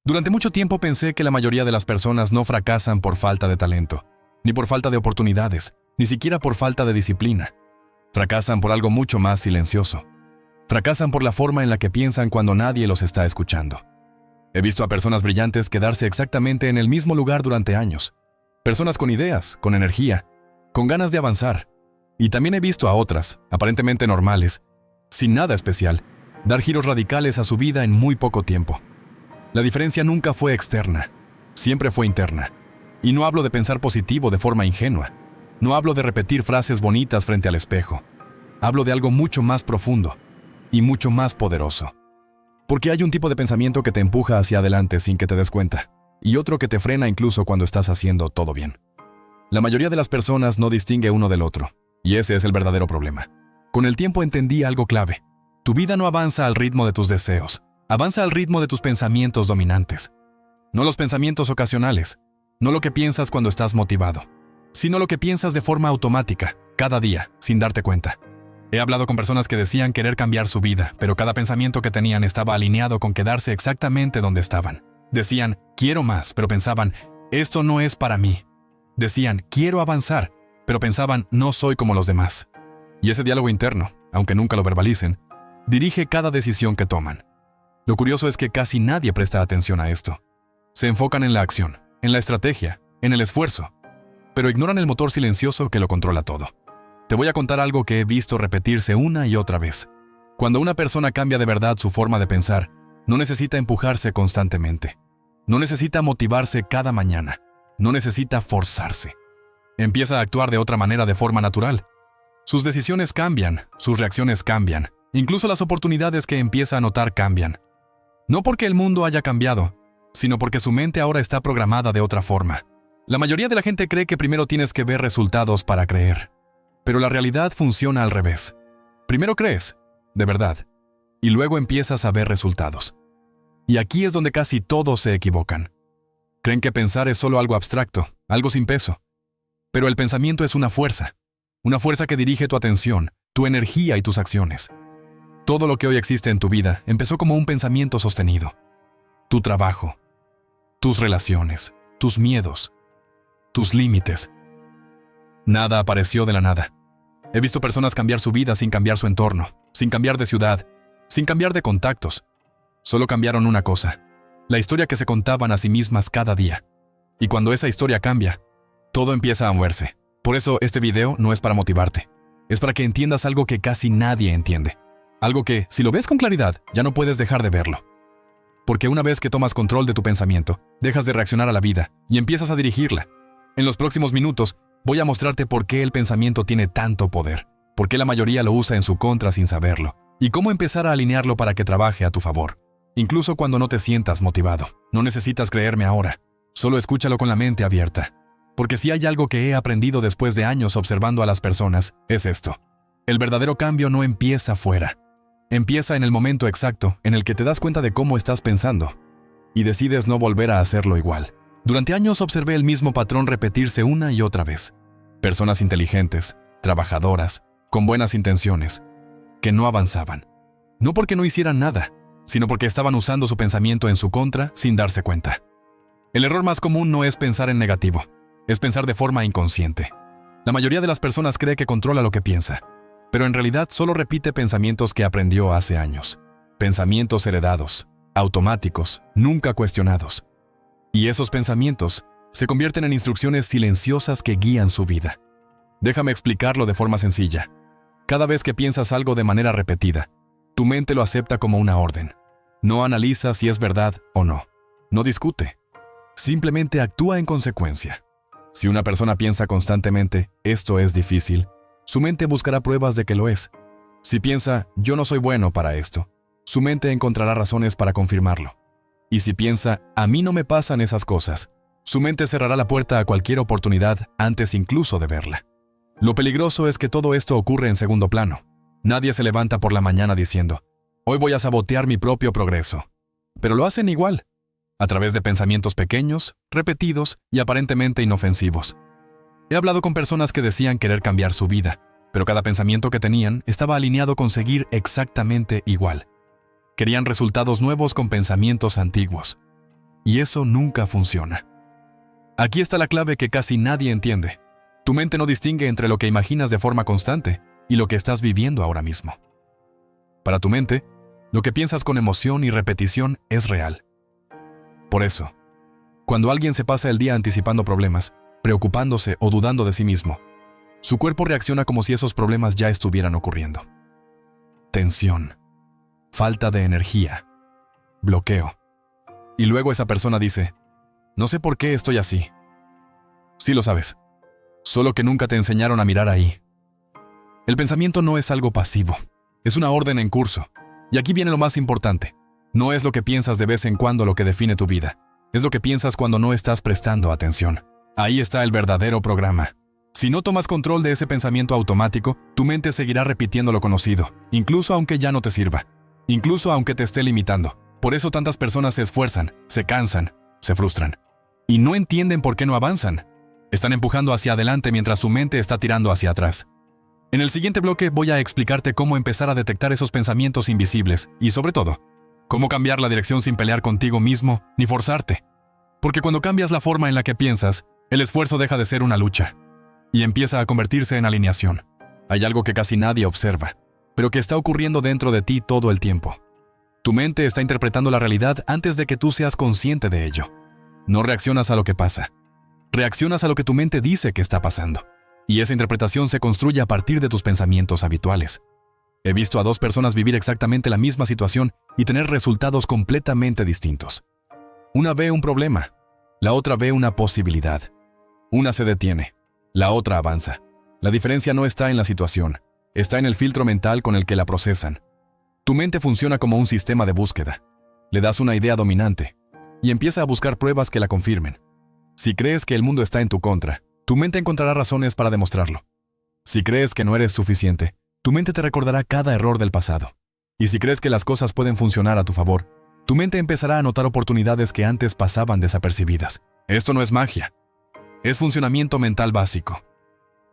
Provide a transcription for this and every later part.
Durante mucho tiempo pensé que la mayoría de las personas no fracasan por falta de talento, ni por falta de oportunidades, ni siquiera por falta de disciplina. Fracasan por algo mucho más silencioso. Fracasan por la forma en la que piensan cuando nadie los está escuchando. He visto a personas brillantes quedarse exactamente en el mismo lugar durante años. Personas con ideas, con energía, con ganas de avanzar. Y también he visto a otras, aparentemente normales, sin nada especial, dar giros radicales a su vida en muy poco tiempo. La diferencia nunca fue externa, siempre fue interna. Y no hablo de pensar positivo de forma ingenua. No hablo de repetir frases bonitas frente al espejo. Hablo de algo mucho más profundo y mucho más poderoso. Porque hay un tipo de pensamiento que te empuja hacia adelante sin que te des cuenta, y otro que te frena incluso cuando estás haciendo todo bien. La mayoría de las personas no distingue uno del otro, y ese es el verdadero problema. Con el tiempo entendí algo clave. Tu vida no avanza al ritmo de tus deseos, avanza al ritmo de tus pensamientos dominantes. No los pensamientos ocasionales, no lo que piensas cuando estás motivado, sino lo que piensas de forma automática, cada día, sin darte cuenta. He hablado con personas que decían querer cambiar su vida, pero cada pensamiento que tenían estaba alineado con quedarse exactamente donde estaban. Decían, quiero más, pero pensaban, esto no es para mí. Decían, quiero avanzar, pero pensaban, no soy como los demás. Y ese diálogo interno, aunque nunca lo verbalicen, dirige cada decisión que toman. Lo curioso es que casi nadie presta atención a esto. Se enfocan en la acción, en la estrategia, en el esfuerzo, pero ignoran el motor silencioso que lo controla todo. Te voy a contar algo que he visto repetirse una y otra vez. Cuando una persona cambia de verdad su forma de pensar, no necesita empujarse constantemente. No necesita motivarse cada mañana. No necesita forzarse. Empieza a actuar de otra manera de forma natural. Sus decisiones cambian, sus reacciones cambian, incluso las oportunidades que empieza a notar cambian. No porque el mundo haya cambiado, sino porque su mente ahora está programada de otra forma. La mayoría de la gente cree que primero tienes que ver resultados para creer. Pero la realidad funciona al revés. Primero crees, de verdad, y luego empiezas a ver resultados. Y aquí es donde casi todos se equivocan. Creen que pensar es solo algo abstracto, algo sin peso. Pero el pensamiento es una fuerza que dirige tu atención, tu energía y tus acciones. Todo lo que hoy existe en tu vida empezó como un pensamiento sostenido. Tu trabajo, tus relaciones, tus miedos, tus límites. Nada apareció de la nada. He visto personas cambiar su vida sin cambiar su entorno, sin cambiar de ciudad, sin cambiar de contactos. Solo cambiaron una cosa, la historia que se contaban a sí mismas cada día. Y cuando esa historia cambia, todo empieza a moverse. Por eso este video no es para motivarte. Es para que entiendas algo que casi nadie entiende. Algo que, si lo ves con claridad, ya no puedes dejar de verlo. Porque una vez que tomas control de tu pensamiento, dejas de reaccionar a la vida y empiezas a dirigirla. En los próximos minutos, voy a mostrarte por qué el pensamiento tiene tanto poder, por qué la mayoría lo usa en su contra sin saberlo, y cómo empezar a alinearlo para que trabaje a tu favor. Incluso cuando no te sientas motivado. No necesitas creerme ahora, solo escúchalo con la mente abierta. Porque si hay algo que he aprendido después de años observando a las personas, es esto. El verdadero cambio no empieza fuera. Empieza en el momento exacto en el que te das cuenta de cómo estás pensando, y decides no volver a hacerlo igual. Durante años observé el mismo patrón repetirse una y otra vez. Personas inteligentes, trabajadoras, con buenas intenciones, que no avanzaban. No porque no hicieran nada, sino porque estaban usando su pensamiento en su contra sin darse cuenta. El error más común no es pensar en negativo, es pensar de forma inconsciente. La mayoría de las personas cree que controla lo que piensa, pero en realidad solo repite pensamientos que aprendió hace años. Pensamientos heredados, automáticos, nunca cuestionados. Y esos pensamientos se convierten en instrucciones silenciosas que guían su vida. Déjame explicarlo de forma sencilla. Cada vez que piensas algo de manera repetida, tu mente lo acepta como una orden. No analiza si es verdad o no. No discute. Simplemente actúa en consecuencia. Si una persona piensa constantemente, esto es difícil, su mente buscará pruebas de que lo es. Si piensa, yo no soy bueno para esto, su mente encontrará razones para confirmarlo. Y si piensa, a mí no me pasan esas cosas, su mente cerrará la puerta a cualquier oportunidad antes incluso de verla. Lo peligroso es que todo esto ocurre en segundo plano. Nadie se levanta por la mañana diciendo, hoy voy a sabotear mi propio progreso. Pero lo hacen igual, a través de pensamientos pequeños, repetidos y aparentemente inofensivos. He hablado con personas que decían querer cambiar su vida, pero cada pensamiento que tenían estaba alineado con seguir exactamente igual. Querían resultados nuevos con pensamientos antiguos. y eso nunca funciona. Aquí está la clave que casi nadie entiende. Tu mente no distingue entre lo que imaginas de forma constante y lo que estás viviendo ahora mismo. Para tu mente, lo que piensas con emoción y repetición es real. Por eso, cuando alguien se pasa el día anticipando problemas, preocupándose o dudando de sí mismo, su cuerpo reacciona como si esos problemas ya estuvieran ocurriendo. Tensión, falta de energía, bloqueo. Y luego esa persona dice, no sé por qué estoy así. Sí lo sabes, solo que nunca te enseñaron a mirar ahí. El pensamiento no es algo pasivo, es una orden en curso. Y aquí viene lo más importante. No es lo que piensas de vez en cuando lo que define tu vida, es lo que piensas cuando no estás prestando atención. Ahí está el verdadero programa. Si no tomas control de ese pensamiento automático, tu mente seguirá repitiendo lo conocido, incluso aunque ya no te sirva, incluso aunque te esté limitando. Por eso tantas personas se esfuerzan, se cansan, se frustran. Y no entienden por qué no avanzan. Están empujando hacia adelante mientras su mente está tirando hacia atrás. En el siguiente bloque voy a explicarte cómo empezar a detectar esos pensamientos invisibles y, sobre todo, cómo cambiar la dirección sin pelear contigo mismo ni forzarte. Porque cuando cambias la forma en la que piensas, el esfuerzo deja de ser una lucha y empieza a convertirse en alineación. Hay algo que casi nadie observa, pero que está ocurriendo dentro de ti todo el tiempo. Tu mente está interpretando la realidad antes de que tú seas consciente de ello. No reaccionas a lo que pasa. Reaccionas a lo que tu mente dice que está pasando. Y esa interpretación se construye a partir de tus pensamientos habituales. He visto a dos personas vivir exactamente la misma situación y tener resultados completamente distintos. Una ve un problema, la otra ve una posibilidad. Una se detiene, la otra avanza. La diferencia no está en la situación, está en el filtro mental con el que la procesan. Tu mente funciona como un sistema de búsqueda. Le das una idea dominante y empieza a buscar pruebas que la confirmen. Si crees que el mundo está en tu contra, tu mente encontrará razones para demostrarlo. Si crees que no eres suficiente, tu mente te recordará cada error del pasado. Y si crees que las cosas pueden funcionar a tu favor, tu mente empezará a notar oportunidades que antes pasaban desapercibidas. Esto no es magia. Es funcionamiento mental básico.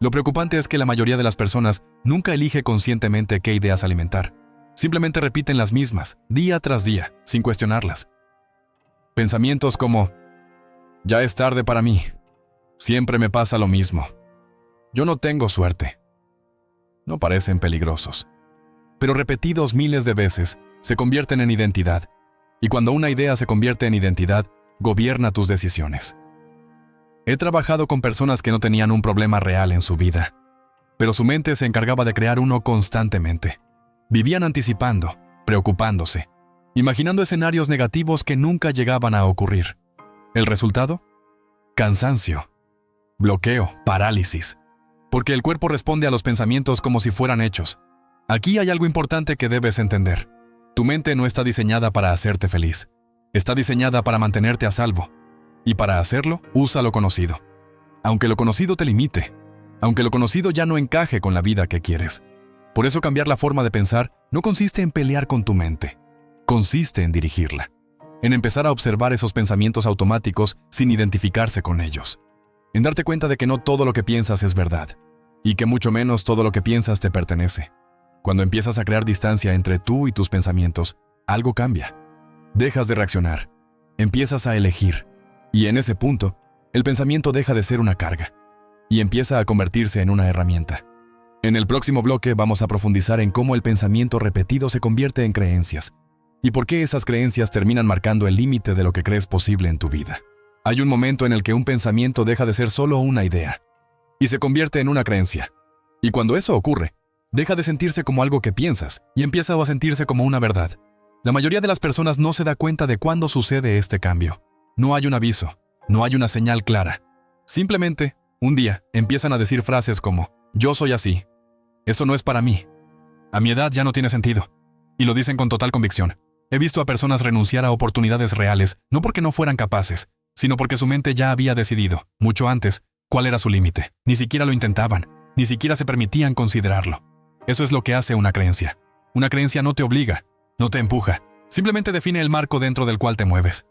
Lo preocupante es que la mayoría de las personas nunca elige conscientemente qué ideas alimentar. Simplemente repiten las mismas, día tras día, sin cuestionarlas. Pensamientos como, ya es tarde para mí. Siempre me pasa lo mismo. Yo no tengo suerte. No parecen peligrosos, pero repetidos miles de veces se convierten en identidad, y cuando una idea se convierte en identidad, gobierna tus decisiones. He trabajado con personas que no tenían un problema real en su vida, pero su mente se encargaba de crear uno constantemente. Vivían anticipando, preocupándose, imaginando escenarios negativos que nunca llegaban a ocurrir. ¿El resultado? Cansancio, bloqueo, parálisis. Porque el cuerpo responde a los pensamientos como si fueran hechos. Aquí hay algo importante que debes entender. Tu mente no está diseñada para hacerte feliz. Está diseñada para mantenerte a salvo. Y para hacerlo, usa lo conocido. Aunque lo conocido te limite. Aunque lo conocido ya no encaje con la vida que quieres. Por eso cambiar la forma de pensar no consiste en pelear con tu mente. Consiste en dirigirla. En empezar a observar esos pensamientos automáticos sin identificarse con ellos. En darte cuenta de que no todo lo que piensas es verdad. Y que mucho menos todo lo que piensas te pertenece. Cuando empiezas a crear distancia entre tú y tus pensamientos, algo cambia. Dejas de reaccionar. Empiezas a elegir. Y en ese punto, el pensamiento deja de ser una carga. Y empieza a convertirse en una herramienta. En el próximo bloque vamos a profundizar en cómo el pensamiento repetido se convierte en creencias. Y por qué esas creencias terminan marcando el límite de lo que crees posible en tu vida. Hay un momento en el que un pensamiento deja de ser solo una idea y se convierte en una creencia. Y cuando eso ocurre, deja de sentirse como algo que piensas y empieza a sentirse como una verdad. La mayoría de las personas no se da cuenta de cuándo sucede este cambio. No hay un aviso, no hay una señal clara. Simplemente, un día, empiezan a decir frases como, yo soy así, eso no es para mí, a mi edad ya no tiene sentido. Y lo dicen con total convicción. He visto a personas renunciar a oportunidades reales, no porque no fueran capaces, sino porque su mente ya había decidido, mucho antes, cuál era su límite. Ni siquiera lo intentaban, ni siquiera se permitían considerarlo. Eso es lo que hace una creencia. Una creencia no te obliga, no te empuja, simplemente define el marco dentro del cual te mueves.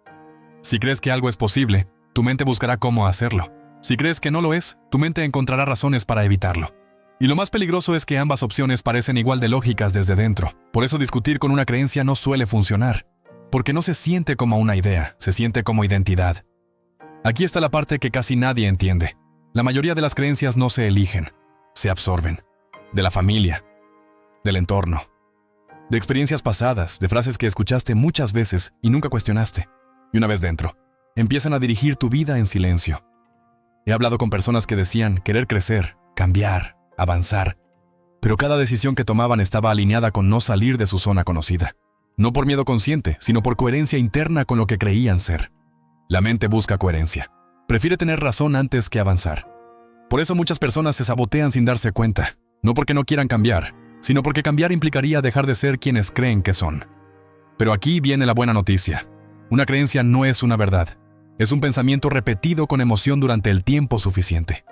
Si crees que algo es posible, tu mente buscará cómo hacerlo. Si crees que no lo es, tu mente encontrará razones para evitarlo. Y lo más peligroso es que ambas opciones parecen igual de lógicas desde dentro. Por eso discutir con una creencia no suele funcionar. porque no se siente como una idea, se siente como identidad. Aquí está la parte que casi nadie entiende. La mayoría de las creencias no se eligen, se absorben. De la familia, del entorno, de experiencias pasadas, de frases que escuchaste muchas veces y nunca cuestionaste. Y una vez dentro, empiezan a dirigir tu vida en silencio. He hablado con personas que decían querer crecer, cambiar, avanzar, pero cada decisión que tomaban estaba alineada con no salir de su zona conocida. No por miedo consciente, sino por coherencia interna con lo que creían ser. La mente busca coherencia. Prefiere tener razón antes que avanzar. Por eso muchas personas se sabotean sin darse cuenta. No porque no quieran cambiar, sino porque cambiar implicaría dejar de ser quienes creen que son. Pero aquí viene la buena noticia. Una creencia no es una verdad. Es un pensamiento repetido con emoción durante el tiempo suficiente.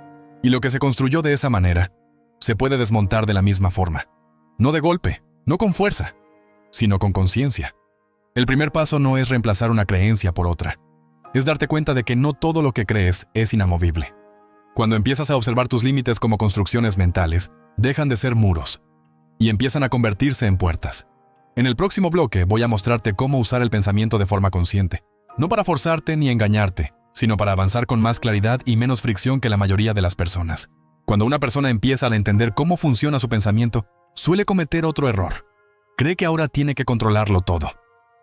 Y lo que se construyó de esa manera, se puede desmontar de la misma forma. No de golpe, no con fuerza, sino con conciencia. El primer paso no es reemplazar una creencia por otra. Es darte cuenta de que no todo lo que crees es inamovible. Cuando empiezas a observar tus límites como construcciones mentales, dejan de ser muros y empiezan a convertirse en puertas. En el próximo bloque voy a mostrarte cómo usar el pensamiento de forma consciente, no para forzarte ni engañarte, sino para avanzar con más claridad y menos fricción que la mayoría de las personas. Cuando una persona empieza a entender cómo funciona su pensamiento, suele cometer otro error. Cree que ahora tiene que controlarlo todo,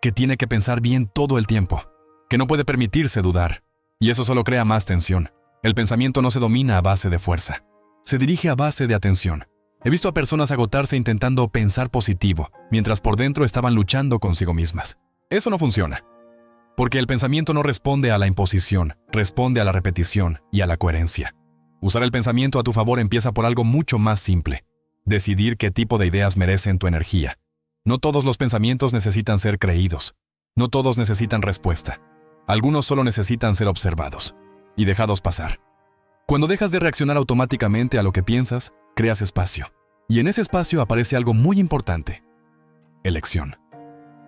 que tiene que pensar bien todo el tiempo, que no puede permitirse dudar, y eso solo crea más tensión. El pensamiento no se domina a base de fuerza, se dirige a base de atención. He visto a personas agotarse intentando pensar positivo, mientras por dentro estaban luchando consigo mismas. Eso no funciona, porque el pensamiento no responde a la imposición, responde a la repetición y a la coherencia. Usar el pensamiento a tu favor empieza por algo mucho más simple: decidir qué tipo de ideas merecen tu energía. No todos los pensamientos necesitan ser creídos, no todos necesitan respuesta. Algunos solo necesitan ser observados y dejados pasar. Cuando dejas de reaccionar automáticamente a lo que piensas, creas espacio. Y en ese espacio aparece algo muy importante: elección.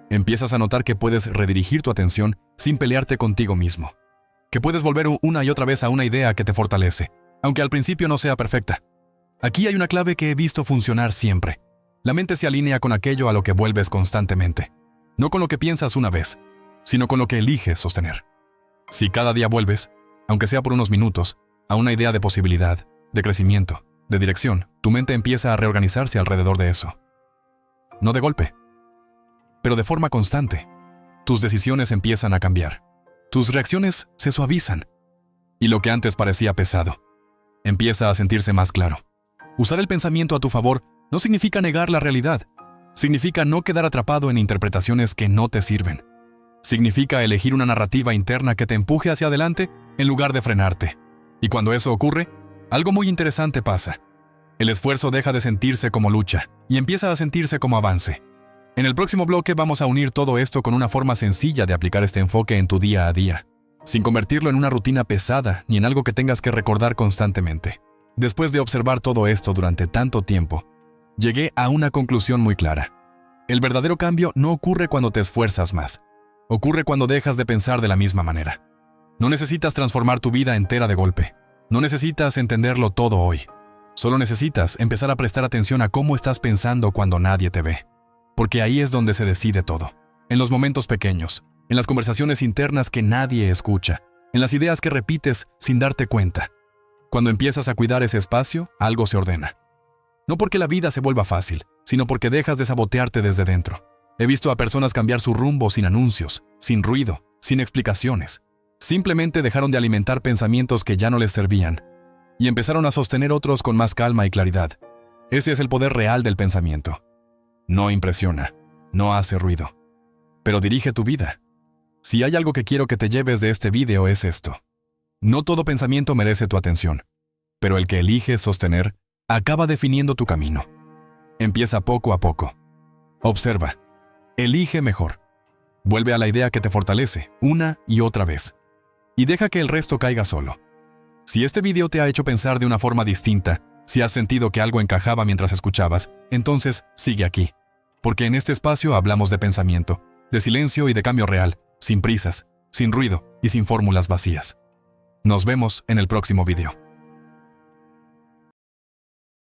Empiezas a notar que puedes redirigir tu atención sin pelearte contigo mismo. Que puedes volver una y otra vez a una idea que te fortalece, aunque al principio no sea perfecta. Aquí hay una clave que he visto funcionar siempre. La mente se alinea con aquello a lo que vuelves constantemente. No con lo que piensas una vez, sino con lo que eliges sostener. Si cada día vuelves, aunque sea por unos minutos, a una idea de posibilidad, de crecimiento, de dirección, tu mente empieza a reorganizarse alrededor de eso. No de golpe, pero de forma constante. Tus decisiones empiezan a cambiar. Tus reacciones se suavizan. Y lo que antes parecía pesado, empieza a sentirse más claro. Usar el pensamiento a tu favor no significa negar la realidad. Significa no quedar atrapado en interpretaciones que no te sirven. Significa elegir una narrativa interna que te empuje hacia adelante en lugar de frenarte. Y cuando eso ocurre, algo muy interesante pasa. El esfuerzo deja de sentirse como lucha y empieza a sentirse como avance. En el próximo bloque vamos a unir todo esto con una forma sencilla de aplicar este enfoque en tu día a día, sin convertirlo en una rutina pesada ni en algo que tengas que recordar constantemente. Después de observar todo esto durante tanto tiempo, llegué a una conclusión muy clara. El verdadero cambio no ocurre cuando te esfuerzas más. Ocurre cuando dejas de pensar de la misma manera. No necesitas transformar tu vida entera de golpe. No necesitas entenderlo todo hoy. Solo necesitas empezar a prestar atención a cómo estás pensando cuando nadie te ve. Porque ahí es donde se decide todo. En los momentos pequeños, en las conversaciones internas que nadie escucha, en las ideas que repites sin darte cuenta. Cuando empiezas a cuidar ese espacio, algo se ordena. No porque la vida se vuelva fácil, sino porque dejas de sabotearte desde dentro. He visto a personas cambiar su rumbo sin anuncios, sin ruido, sin explicaciones. Simplemente dejaron de alimentar pensamientos que ya no les servían y empezaron a sostener otros con más calma y claridad. Ese es el poder real del pensamiento. No impresiona, no hace ruido, pero dirige tu vida. Si hay algo que quiero que te lleves de este video es esto. No todo pensamiento merece tu atención, pero el que eliges sostener acaba definiendo tu camino. Empieza poco a poco. Observa. Elige mejor. Vuelve a la idea que te fortalece, una y otra vez. Y deja que el resto caiga solo. Si este video te ha hecho pensar de una forma distinta, si has sentido que algo encajaba mientras escuchabas, entonces sigue aquí. Porque en este espacio hablamos de pensamiento, de silencio y de cambio real, sin prisas, sin ruido y sin fórmulas vacías. Nos vemos en el próximo video.